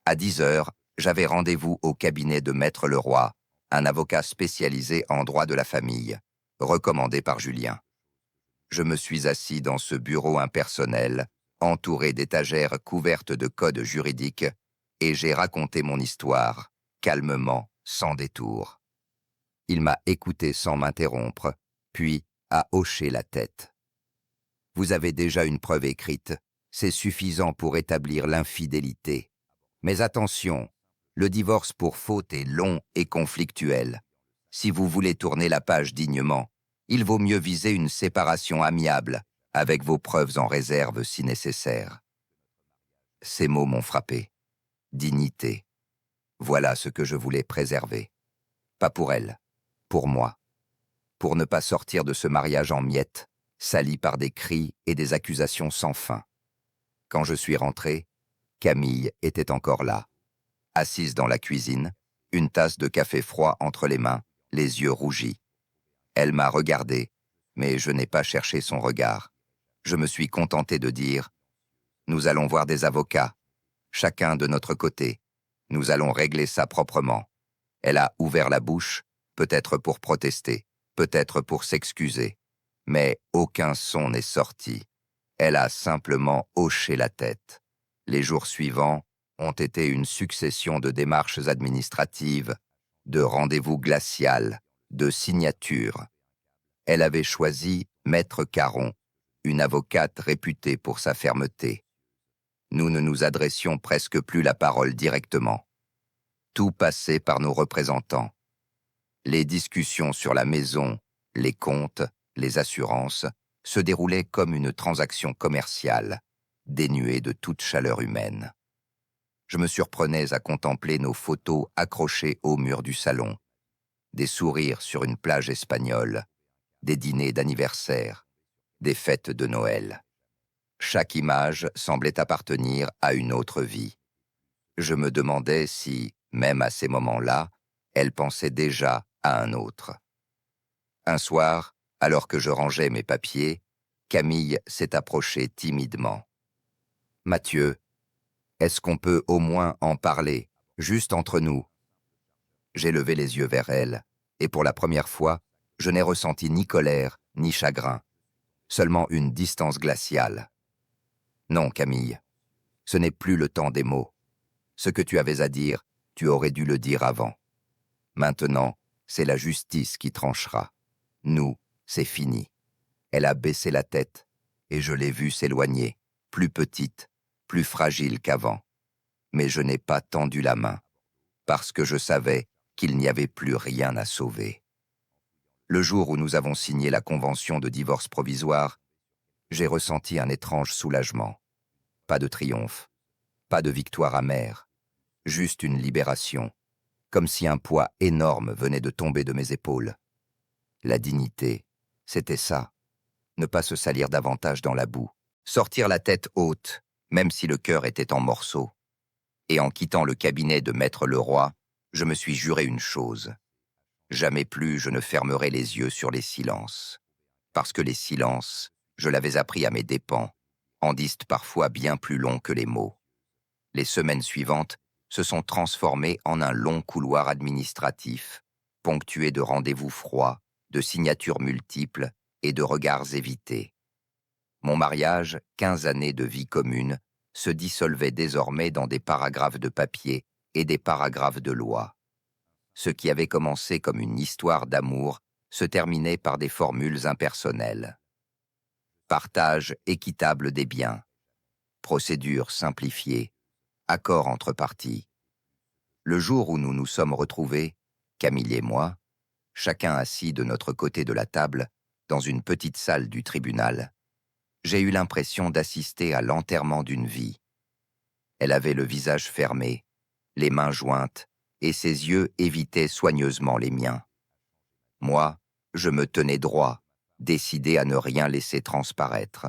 À 10 heures, j'avais rendez-vous au cabinet de Maître Leroy, un avocat spécialisé en droit de la famille, recommandé par Julien. Je me suis assis dans ce bureau impersonnel, entouré d'étagères couvertes de codes juridiques, et j'ai raconté mon histoire, calmement, sans détour. Il m'a écouté sans m'interrompre, puis a hoché la tête. « Vous avez déjà une preuve écrite, c'est suffisant pour établir l'infidélité. Mais attention, le divorce pour faute est long et conflictuel. Si vous voulez tourner la page dignement, il vaut mieux viser une séparation amiable, avec vos preuves en réserve si nécessaire. » Ces mots m'ont frappé. Dignité. Voilà ce que je voulais préserver. Pas pour elle, pour moi. Pour ne pas sortir de ce mariage en miettes, sali par des cris et des accusations sans fin. Quand je suis rentré, Camille était encore là, assise dans la cuisine, une tasse de café froid entre les mains, les yeux rougis. Elle m'a regardé, mais je n'ai pas cherché son regard. Je me suis contenté de dire « Nous allons voir des avocats, chacun de notre côté. Nous allons régler ça proprement. » Elle a ouvert la bouche, peut-être pour protester, peut-être pour s'excuser. Mais aucun son n'est sorti. Elle a simplement hoché la tête. Les jours suivants ont été une succession de démarches administratives, de rendez-vous glacials, de signatures. Elle avait choisi Maître Caron, une avocate réputée pour sa fermeté. Nous ne nous adressions presque plus la parole directement. Tout passait par nos représentants. Les discussions sur la maison, les comptes, les assurances, se déroulaient comme une transaction commerciale, dénuée de toute chaleur humaine. Je me surprenais à contempler nos photos accrochées au mur du salon, des sourires sur une plage espagnole, des dîners d'anniversaire, des fêtes de Noël. Chaque image semblait appartenir à une autre vie. Je me demandais si, même à ces moments-là, elle pensait déjà à un autre. Un soir, alors que je rangeais mes papiers, Camille s'est approchée timidement. « Mathieu, est-ce qu'on peut au moins en parler, juste entre nous ?» J'ai levé les yeux vers elle, et pour la première fois, je n'ai ressenti ni colère, ni chagrin, seulement une distance glaciale. « Non, Camille, ce n'est plus le temps des mots. Ce que tu avais à dire, tu aurais dû le dire avant. Maintenant, c'est la justice qui tranchera. Nous, c'est fini. » Elle a baissé la tête, et je l'ai vue s'éloigner, plus petite, plus fragile qu'avant. Mais je n'ai pas tendu la main, parce que je savais qu'il n'y avait plus rien à sauver. Le jour où nous avons signé la convention de divorce provisoire, j'ai ressenti un étrange soulagement. Pas de triomphe, pas de victoire amère, juste une libération, comme si un poids énorme venait de tomber de mes épaules. La dignité, c'était ça. Ne pas se salir davantage dans la boue, sortir la tête haute, même si le cœur était en morceaux. Et en quittant le cabinet de Maître Leroy, je me suis juré une chose. Jamais plus je ne fermerai les yeux sur les silences. Parce que les silences, je l'avais appris à mes dépens, en disent parfois bien plus longs que les mots. Les semaines suivantes se sont transformées en un long couloir administratif, ponctué de rendez-vous froids, de signatures multiples et de regards évités. Mon mariage, 15 années de vie commune, se dissolvait désormais dans des paragraphes de papier et des paragraphes de loi. Ce qui avait commencé comme une histoire d'amour se terminait par des formules impersonnelles. Partage équitable des biens, procédure simplifiée, accord entre parties. Le jour où nous nous sommes retrouvés, Camille et moi, chacun assis de notre côté de la table, dans une petite salle du tribunal, j'ai eu l'impression d'assister à l'enterrement d'une vie. Elle avait le visage fermé, les mains jointes, et ses yeux évitaient soigneusement les miens. Moi, je me tenais droit, décidé à ne rien laisser transparaître.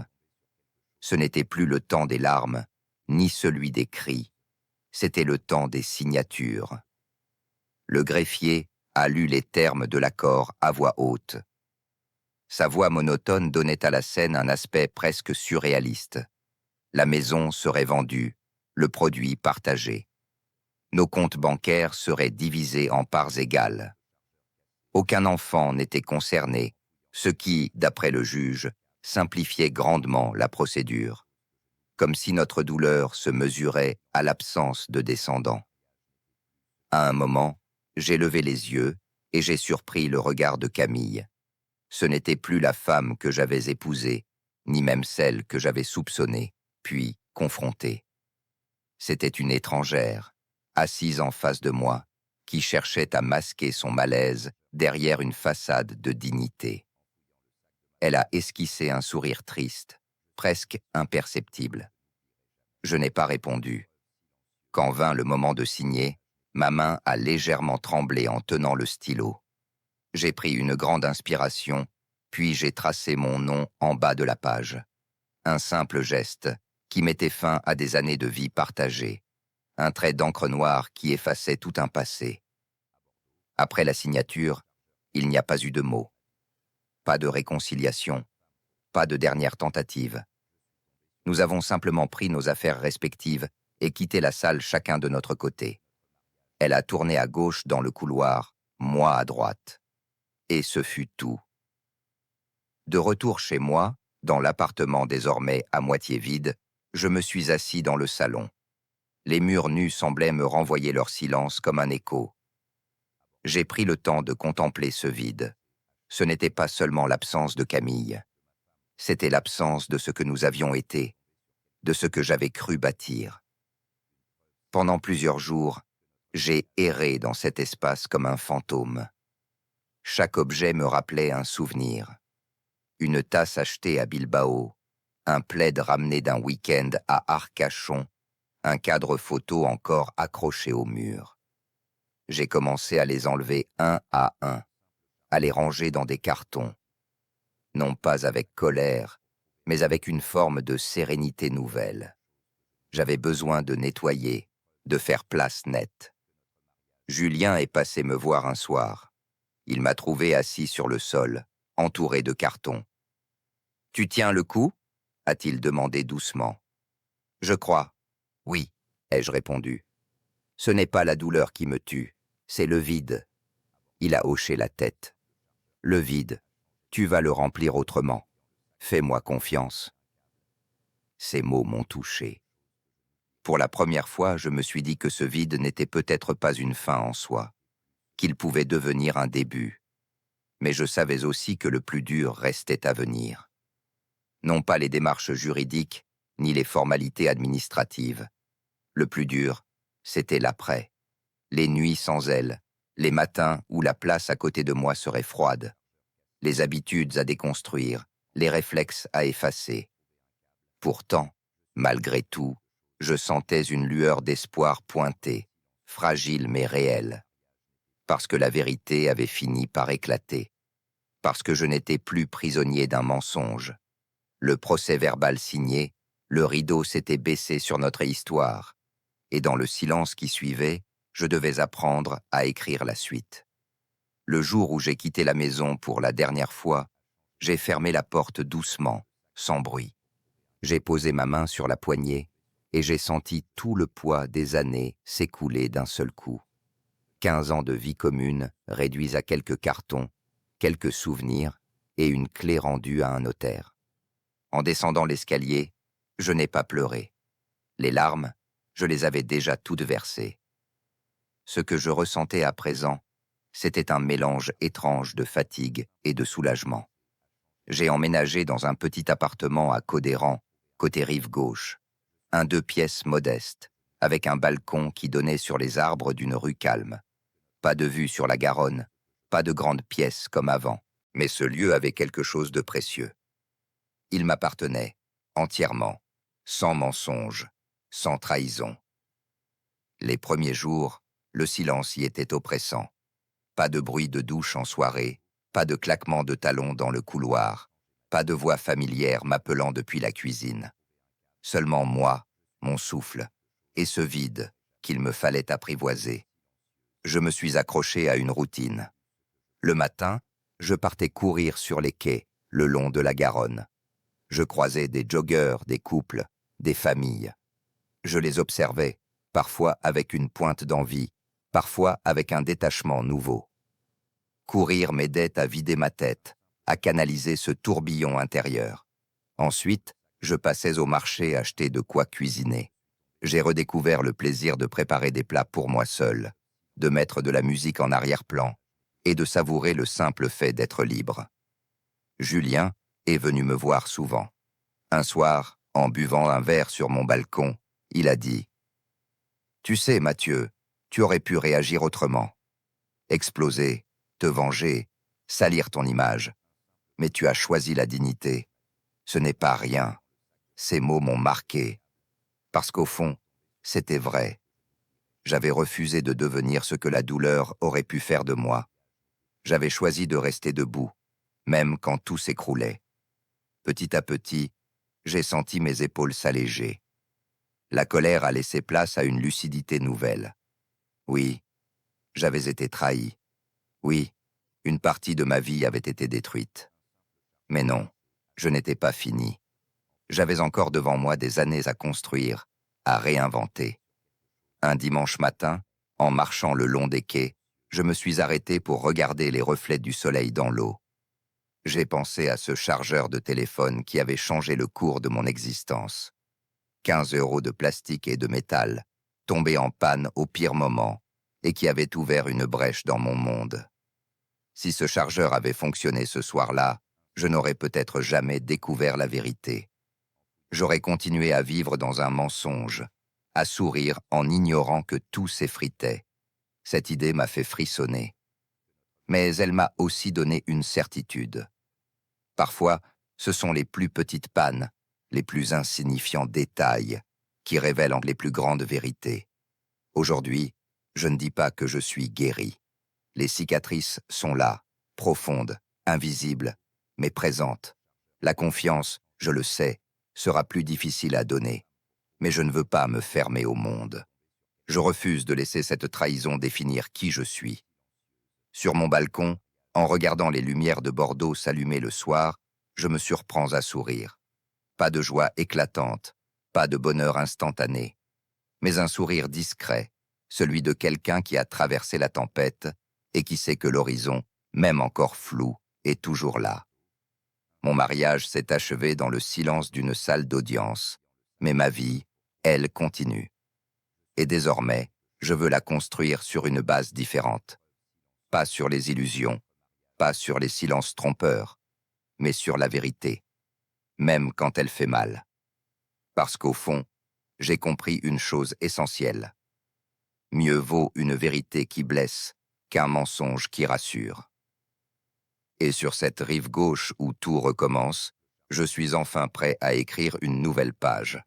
Ce n'était plus le temps des larmes, ni celui des cris. C'était le temps des signatures. Le greffier a lu les termes de l'accord à voix haute. Sa voix monotone donnait à la scène un aspect presque surréaliste. La maison serait vendue, le produit partagé. Nos comptes bancaires seraient divisés en parts égales. Aucun enfant n'était concerné, ce qui, d'après le juge, simplifiait grandement la procédure, comme si notre douleur se mesurait à l'absence de descendants. À un moment, j'ai levé les yeux et j'ai surpris le regard de Camille. Ce n'était plus la femme que j'avais épousée, ni même celle que j'avais soupçonnée, puis confrontée. C'était une étrangère, assise en face de moi, qui cherchait à masquer son malaise derrière une façade de dignité. Elle a esquissé un sourire triste, presque imperceptible. Je n'ai pas répondu. Quand vint le moment de signer, ma main a légèrement tremblé en tenant le stylo. J'ai pris une grande inspiration, puis j'ai tracé mon nom en bas de la page. Un simple geste, qui mettait fin à des années de vie partagée, un trait d'encre noire qui effaçait tout un passé. Après la signature, il n'y a pas eu de mots, pas de réconciliation, pas de dernière tentative. Nous avons simplement pris nos affaires respectives et quitté la salle chacun de notre côté. Elle a tourné à gauche dans le couloir, moi à droite. Et ce fut tout. De retour chez moi, dans l'appartement désormais à moitié vide, je me suis assis dans le salon. Les murs nus semblaient me renvoyer leur silence comme un écho. J'ai pris le temps de contempler ce vide. Ce n'était pas seulement l'absence de Camille. C'était l'absence de ce que nous avions été, de ce que j'avais cru bâtir. Pendant plusieurs jours, j'ai erré dans cet espace comme un fantôme. Chaque objet me rappelait un souvenir. Une tasse achetée à Bilbao, un plaid ramené d'un week-end à Arcachon, un cadre photo encore accroché au mur. J'ai commencé à les enlever un à un, à les ranger dans des cartons. Non pas avec colère, mais avec une forme de sérénité nouvelle. J'avais besoin de nettoyer, de faire place nette. Julien est passé me voir un soir. Il m'a trouvé assis sur le sol, entouré de cartons. « Tu tiens le coup » a-t-il demandé doucement. « Je crois. Oui, ai-je répondu. Ce n'est pas la douleur qui me tue, c'est le vide. Il a hoché la tête. Le vide, tu vas le remplir autrement. Fais-moi confiance. Ces mots m'ont touché. Pour la première fois, je me suis dit que ce vide n'était peut-être pas une fin en soi, qu'il pouvait devenir un début. Mais je savais aussi que le plus dur restait à venir. Non pas les démarches juridiques, ni les formalités administratives. Le plus dur, c'était l'après. Les nuits sans elle, les matins où la place à côté de moi serait froide, les habitudes à déconstruire, les réflexes à effacer. Pourtant, malgré tout, je sentais une lueur d'espoir pointer, fragile mais réelle. Parce que la vérité avait fini par éclater. Parce que je n'étais plus prisonnier d'un mensonge. Le procès-verbal signé, le rideau s'était baissé sur notre histoire. Et dans le silence qui suivait, je devais apprendre à écrire la suite. Le jour où j'ai quitté la maison pour la dernière fois, j'ai fermé la porte doucement, sans bruit. J'ai posé ma main sur la poignée et j'ai senti tout le poids des années s'écouler d'un seul coup. 15 ans de vie commune réduits à quelques cartons, quelques souvenirs et une clé rendue à un notaire. En descendant l'escalier, je n'ai pas pleuré. Les larmes, je les avais déjà toutes versées. Ce que je ressentais à présent, c'était un mélange étrange de fatigue et de soulagement. J'ai emménagé dans un petit appartement à Codéran, côté rive gauche. Un 2 pièces modeste, avec un balcon qui donnait sur les arbres d'une rue calme. Pas de vue sur la Garonne, pas de grande pièce comme avant, mais ce lieu avait quelque chose de précieux. Il m'appartenait, entièrement, sans mensonge, sans trahison. Les premiers jours, le silence y était oppressant. Pas de bruit de douche en soirée, pas de claquement de talons dans le couloir, pas de voix familière m'appelant depuis la cuisine. Seulement moi, mon souffle, et ce vide qu'il me fallait apprivoiser. Je me suis accroché à une routine. Le matin, je partais courir sur les quais, le long de la Garonne. Je croisais des joggeurs, des couples, des familles. Je les observais, parfois avec une pointe d'envie, parfois avec un détachement nouveau. Courir m'aidait à vider ma tête, à canaliser ce tourbillon intérieur. Ensuite, je passais au marché acheter de quoi cuisiner. J'ai redécouvert le plaisir de préparer des plats pour moi seul, de mettre de la musique en arrière-plan et de savourer le simple fait d'être libre. Julien est venu me voir souvent. Un soir, en buvant un verre sur mon balcon, il a dit « Tu sais, Mathieu, tu aurais pu réagir autrement. Exploser, te venger, salir ton image. Mais tu as choisi la dignité. Ce n'est pas rien. » Ces mots m'ont marqué. Parce qu'au fond, c'était vrai. J'avais refusé de devenir ce que la douleur aurait pu faire de moi. J'avais choisi de rester debout, même quand tout s'écroulait. Petit à petit, J'ai senti mes épaules s'alléger. La colère a laissé place à une lucidité nouvelle. Oui, j'avais été trahi. Oui, une partie de ma vie avait été détruite. Mais non, je n'étais pas fini. J'avais encore devant moi des années à construire, à réinventer. Un dimanche matin, en marchant le long des quais, je me suis arrêté pour regarder les reflets du soleil dans l'eau. J'ai pensé à ce chargeur de téléphone qui avait changé le cours de mon existence. 15 € de plastique et de métal, tombé en panne au pire moment, et qui avait ouvert une brèche dans mon monde. Si ce chargeur avait fonctionné ce soir-là, je n'aurais peut-être jamais découvert la vérité. J'aurais continué à vivre dans un mensonge, à sourire en ignorant que tout s'effritait. Cette idée m'a fait frissonner. Mais elle m'a aussi donné une certitude. Parfois, ce sont les plus petites pannes, les plus insignifiants détails, qui révèlent les plus grandes vérités. Aujourd'hui, je ne dis pas que je suis guéri. Les cicatrices sont là, profondes, invisibles, mais présentes. La confiance, je le sais, sera plus difficile à donner. Mais je ne veux pas me fermer au monde. Je refuse de laisser cette trahison définir qui je suis. Sur mon balcon, en regardant les lumières de Bordeaux s'allumer le soir, je me surprends à sourire. Pas de joie éclatante, pas de bonheur instantané, mais un sourire discret, celui de quelqu'un qui a traversé la tempête et qui sait que l'horizon, même encore flou, est toujours là. Mon mariage s'est achevé dans le silence d'une salle d'audience, mais ma vie, elle, continue. Et désormais, je veux la construire sur une base différente. Pas sur les illusions, pas sur les silences trompeurs, mais sur la vérité, même quand elle fait mal. Parce qu'au fond, j'ai compris une chose essentielle. Mieux vaut une vérité qui blesse qu'un mensonge qui rassure. Et sur cette rive gauche où tout recommence, je suis enfin prêt à écrire une nouvelle page.